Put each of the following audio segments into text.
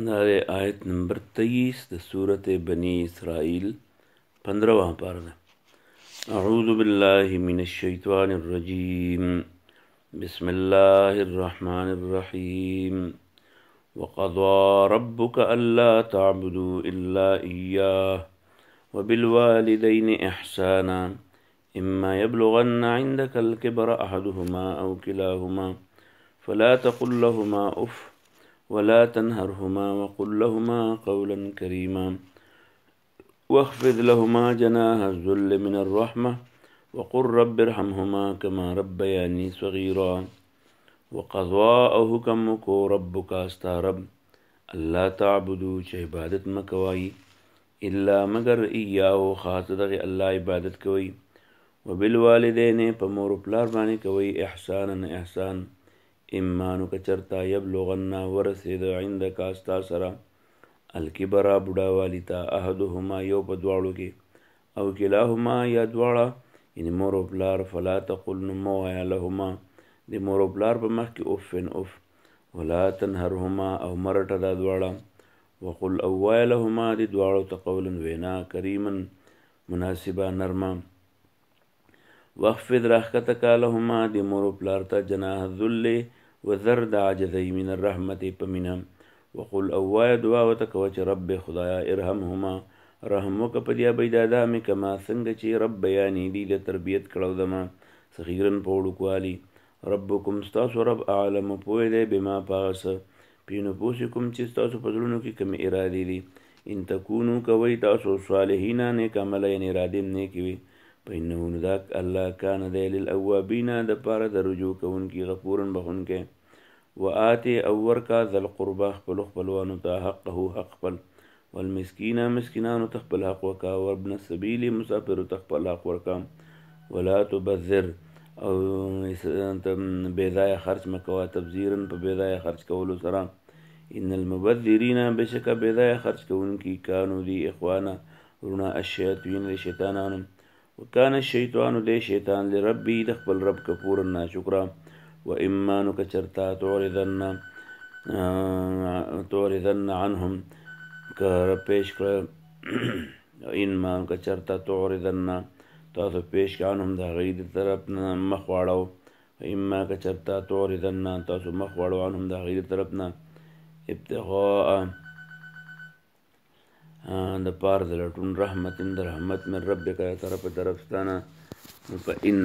نارے آیت نمبر 23 د سورت بنی اسرائیل 15واں پارہ ہے۔ اعوذ باللہ من الشیطان الرجیم، بسم اللہ الرحمن الرحیم۔ وقضى ربك ألا تعبدوا إلا إياه وبالوالدين إحسانا إما يبلغن عندك الكبر أحدهما أو كلاهما فلا تقل لهما أف ولا تنهرهما وقل لهما قولا كريما واخفض لهما جناح الذل من الرحمة وقل رب ارحمهما كما ربياني صغيرا وقضى حکم کو ربک استا رب اللہ تعبدو چه عبادت مکوئی الا مگر ایاو خاص دغی اللہ عبادت کوئی وبالوالدین په مور پلار باندې کوي احسانا احسان امانو کچرتا یبلغنا ورسید عندک استا سرا الکبرا بوډاوالی تا احدهما یو په دواړو کې او کلاهما یا دواړه یعنی مور او پلار فلا تقل نمو یا لهما د مور او پلار په مخ کې اوفن اوف ولا تنهرهما او مرټه دا دواړه وقل او وای لهما د دواړو ته قولا وینا کریما مناسبه نرمه واخفض راحتک لهما د مور او پلار ته جناح الذل وذر د عجزی من الرحمت پمینم وقل او وای دعا وتکو چې رب خدایا ارحمهما رحم وک په دې بيدادا می کما څنګه چې رب بیانی دی د تربیت کړو دما صغیرن پوړو کوالی ربکم استاسو رب اعلم پوی دی بما پاس پینو پوسکم چې تاسو په ځلونو کې کوم اراده دي ان تکونو کوي تاسو صالحین نیک عمل یې اراده نه کوي پینو ذاک الله کان دی للاوابین د پاره د رجوع کوونکی غفورن بخونکې وآتی او ورکا ذل قربا خپل خپلوانو ته حقه حق خپل والمسکین مسکینانو ته خپل حق وکا وابن السبیل مسافر ته خپل حق ورکا ولا تبذر او بیضای خرچ مکوا تبذیرن په بیضای خرچ کولو سره ان المبذرین بشک بیضای خرچ کوونکی کانو دی اخوانا ورنا الشیاطین شیطانانو وکان الشیطان دی شیطان لربی د خپل رب کفور ناشکرا و اما نو کچرتا تعرضن عنهم که پیش کړه ان ما نو کچرتا تعرضن تاسو پیش عنهم دا غید طرف نه مخ واړو اما کچرتا تعرضن تاسو مخ واړو عنهم دا غید طرف نه ابتغاء د پار د لټون رحمت در رحمت من ربک طرفستانه فإن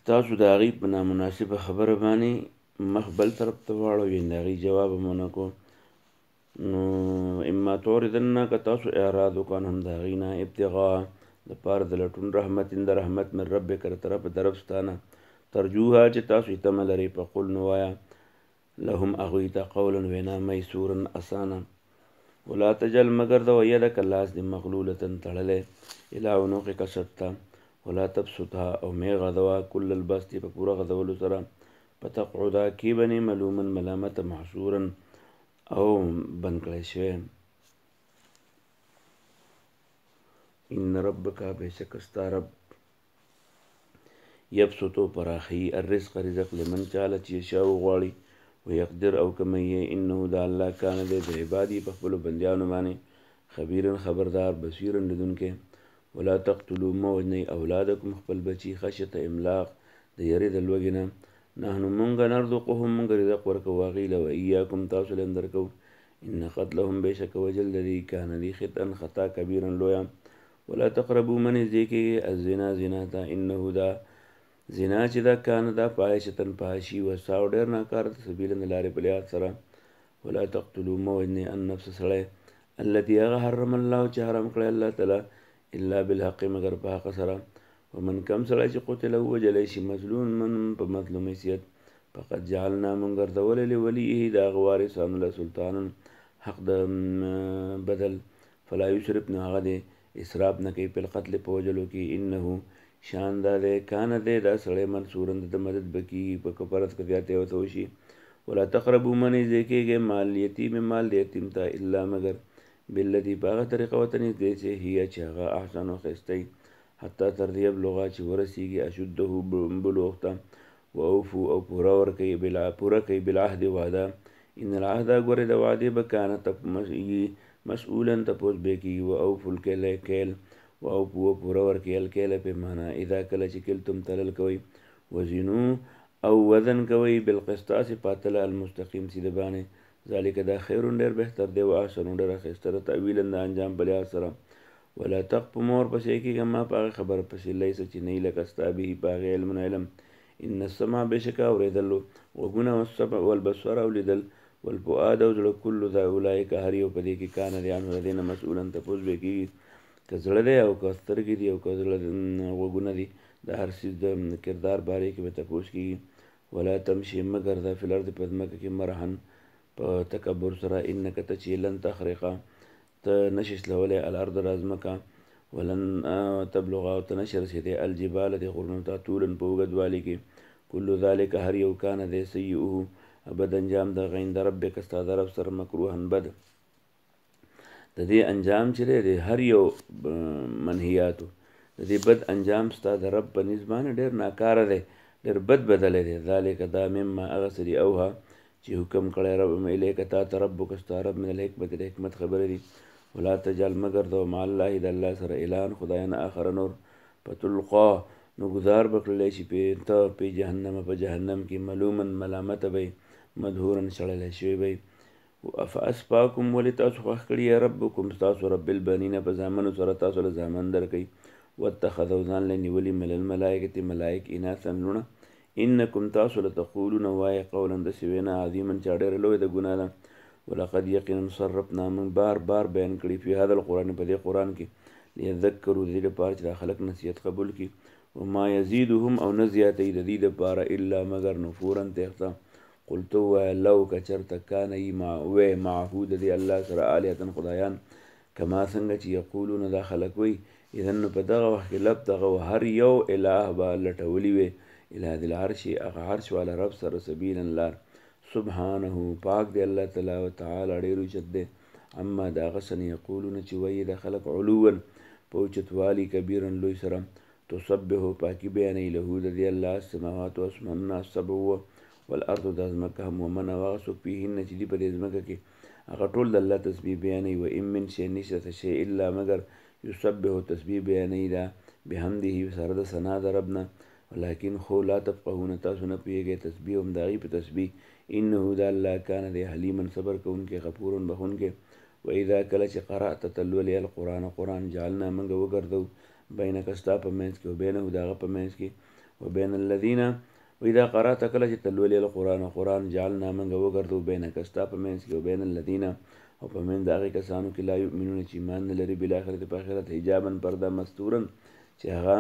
تاسو د هغې په نامناسبه خبره باندې مخ بل طرف ته واړوئ د هغې جواب هم ونه کړو نو اما تعرضن که تاسو اعراض وکړو هم د هغې نه ابتغاء د پاره د لټون رحمت د رحمت من ربک طرفستانه ترجوها چې تاسو یې تمه لرئ فقل نو وایه لهم هغوی ته قولا وینا میسورا اسانه ولا تجل مگر د یدک لاس د مغلولة تړلی الی عنقک سټ ولا تبسطها او می غذوا کل البسط په پوره غذولو سره فتقعدا کیبنې ملوما ملامت محصورا او بند کړی شوی ان ربک بشک ستا رب یبسطو پراخی الرزق رزق لمن چاله چې شاو غواړي ويقدر او کمی انه دا الله کان دی د عبادی په خپلو بندیانو باندې خبیرن خبردار بصیرن لیدونکی ولا تقتلوا موجنی اولادکم خپل بچی خشیت املاق د یری د لوږې نه نحنو مونږ نرزقهم مونږ رزق ورکو هغوی له وایاکم تاسو له هم درکو ان قتلهم بشک وجل د دې کان دی خطا خطا کبیرا لویا ولا تقربوا من نږدې الزنا زنا ته انه دا زنا چې دا کان دا فاحشة فحشي وساو ډېر ناکاره د سبیل د لارې په لحاظ سره ولا تقتلوا موجنی النفس سړی التي هغه حرم الله چې حرام کړی الله تعالی الا بالحق مگر په حق سره ومن کم سړی چې قتل ووجلی شي مظلوم من په مظلوم حیثیت فقد جعلنا مونږ ګرځولی لولیه د هغه وارثانو له سلطانا حق د بدل فلا یسرف نو هغه دی اسراف نه کوي په القتل په وجلو کې انه شان دا دی کان دی دا سړی منصورن د مدد بکیږي په کفارت که زیاتی ورته وشي ولا تقربوا من نږدې کېږئ مال یتیم مال د یتیم ته الا مگر بالتي په هغه طریقه ورته نږدې چې هي چې هغه احسن و ښایسته حتی تر دې یبلغا چې ورسیږي اشده بلوغ ته واوفو او پوره کوي بالعهد وعده ان العهد ګورې د وعدې به کانه مسئولا تپوس به کېږي واوفو الکیل واوفو پوره ورکوي الکیل پیمانه اذا کله چې کلتم تلل کوئ وزنو او وزن کوئ بالقسطاس پاتله المستقیم سیده باندې ذالک دا خیرون ډېر بهتر دی و احسنو ډېره ښایسته تأویلا د انجام په لحاظ سره ولا تقف مور پسې کېږه ما په هغه خبره پسې لیسه چې نه وي لکه ستا به په هغې علم ان السمع بېشکه اورېدل غوږونه والسمع والبصر او لیدل والفؤاد او زړه کل ذا اولئک هر یو په دې کې کانه دی عنه د دې نه مسؤولا تپوس به کېږي که زړه دی او که سترګې دي او که زړه غوږونه دي د هر څیز د کردار بارې کې به تپوس کېږي ولا تمشي مه ګرځه فی الارض په ځمکه کې مرحن په تکبر سره انک ته چې لن تخرقه ته نشي سلولی الارض رازمکه ولن تبلغ او ته نشي رسېدی الجبال د غرونو ته طولا په اوږدوالي کې کل ذلک هر یو کانه دی سیئه بد انجام د غیند ربک ستا د رب سره مکروهن بد د دې انجام چې دی هر یو منهیاتو د دې بد انجام ستا د رب په نسبت باندې ډېر ناکاره دی ډېر بد بدلی دی ذلک دا مما هغه څه دي اوها چې حکم کړی رب الیک تا ته ربک ستا رب من الحکمت د حکمت خبرې دي ولا تجعل مگر دو مع الله د الله سره الهن خدایان آخر نور فتلقا نو ګزار به کړلی شي ته په جهنم په جهنم کې ملوما ملامته به مدهورا شړلی شوی به فاسفاکم ولې تاسو خوښ کړي یا ربکم ستاسو رب البنین په زامنو سره تاسو له زامن درکوي واتخذوا ځان له نیولي من الملایکة ملایک اناثا لوڼه انکم تاسو لتقولون وایه قولا داسې وینا عظیما چې ډېره لویه د ګناه ده ولقد یقینا صرفنا من بار بیان کړي فی هذا القرآن په دې قرآن کې لیذکروا د دې لپاره چې دا خلک نصیحت قبول کړي وما یزیدهم او نه زیاتوي د دې دپاره الا مگر نفورا تېښته قلت ووایه لو که چېرته کانه یي وی معهو د دې الله سره آلیهتن خدایان کما څنګه چې یقولونه دا خلک وی اذن نو په دغه وخت کې دغه هر یو اله به لټولی وی اله د العرش هغه عرش والا رب سره سبیلا لار سبحانه پاک دی الله تعالی وتعالی ډېر اوچت دی اما د هغه څه نه یقولونه چې وایي د خلک علوا په اوچتوالي کبیرا لوی سره تسبحو پاکي بیانوي له د دې الله السماوات اسمانونه السبع والارض د ځمکه هم ومن او هغه څوک فیهن چې دي په دې ځمکه کې هغه ټول د الله تسبیح بیانوي و ان من شی نشته شی الا مگر یسبحو تسبیح بیانوي دا بحمده سره د ثنا د رب نه ولکن خو لا تفقهون تاسو نه پوهېږئ تسبیح هم د هغې په تسبیح انه د الله کانه دی حلیما صبر کوونکی غفورا بخونکی و اذا کله چې قرأت تلولې قرآن جعلنا موږ وګرځو بینک ستا په منځ کې و بینه د هغه په منځ کې و بین الذین و اذا قرأت کله چې تلولې قرآن جعلنا موږ وګرځو بینک ستا په منځ کې و بین الذین او په منځ د هغې کسانو کې لا یؤمنون چې ایمان نه لري بالآخرت په آخرت حجابا پرده مستورا چې هغه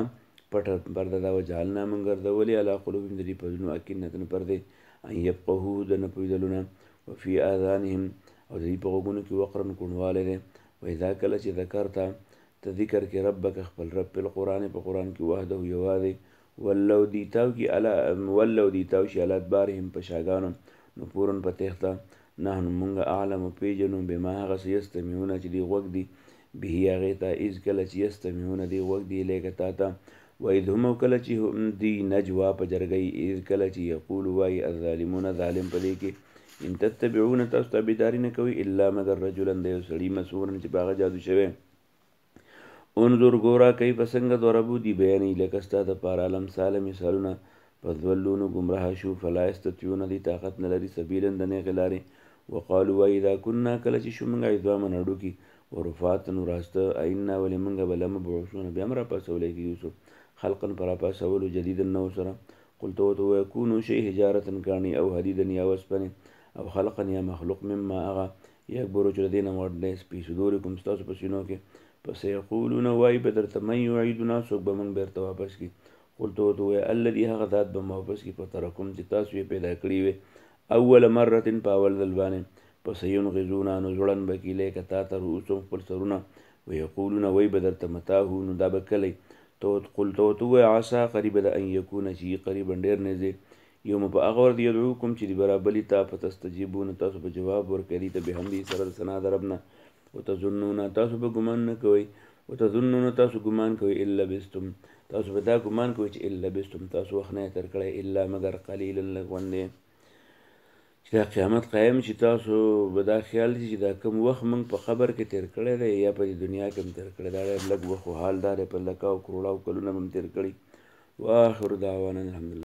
پټه پرده دا وجعلنا موږ ګرځولې علی قلوبهم د دوی په زړونو اکنتن پردې ان یفقهو د نه پوهېدلونه وفي آذانهم او د دوی په غوږونو کې وقرن کوڼوالی دی و اذا کله چې ذکرته ته ذکر کې ربک خپل رب په قرآن کې وحده یوازې ولو دیتاو شي علی ادبارهم په شاګانو نفورن په تېښته نحنو مونږ اعلم پیژنو بما هغه څه یستمعون چې دوی غوږ دي به هغې ته اذ کله چې یستمعون دوی غوږ دي الیکه تا ته و اذ هم او کله چې دوی نجوا په جرګۍ اذ کله چې یقول وایي الظالمون ظالم په دې کې ان تتبعون تاسو تابعداري نه کوئ الا مگر رجلا د یو سړي مسحورا چې په هغه جادو شوی انظر ګوره کیف څنګه ضربو دي بیانوي لکه ستا دپاره الامثال مثالونه پس ولونو ګمراه شو فلا یستطیعون دي طاقت نه لري سبیلا د نیغې لارې وقالو وایي اذا کنا کله چې شو موږ عظاما هډوکي ورفاتن وراسته اینا ولې موږ به لمبعوثون بیا هم راپاڅولی کېږو خلقا په راپاڅولو جدیدا نو سره قلت ورته ویکونو شی حجارة کاڼي او حدیدا یا وسپنې او خلقا یا مخلوق مما هغه یکبرو چې د دې نه وړ دی فی صدورکم ستاسو په سینو کې پس یقولون وایي به درته من یعیدنا څوک به موږ بیرته واپس کړي قلت ورته ووایه الذي هغه ذات به ما واپس کړي فطرکم چې تاسو یې پیدا کړي وې اول مرة په اول ځل باندې پس ینغزونا نو ځوړن به کړي لیکه تا ته رؤوسهم خپل سرونه ویقولون وایي به درته متاهو نو دا به کلی قلت ورته ووایه عسا قریبه ده ان یکونه چې قریبا ډېر نږدې یوم په هغه ورځ یدعوکم چې د برابلي تا فتستجیبون تاسو به جواب ورکوي دي ته بحمدي سره د ثنا د رب نه وتظنون تاسو به ګمان نه کوئ وتظنون تاسو ګمان کوئ ان لبستم تاسو به دا ګمان کوئ چې ان لبستم تاسو وخت نه تېر کړی الا مګر قلیلا لږ غوندې چې دا قیامت قایم شي تاسو به دا خیال شي چې دا کوم وخت موږ په قبر کې تېر کړی دی یا په دنیا کې هم تېر کړی دا ډېر لږ وخت و حال دا دی په لکه او کروړه کلونه به هم تېر کړي واخر دعوانا الحمدلله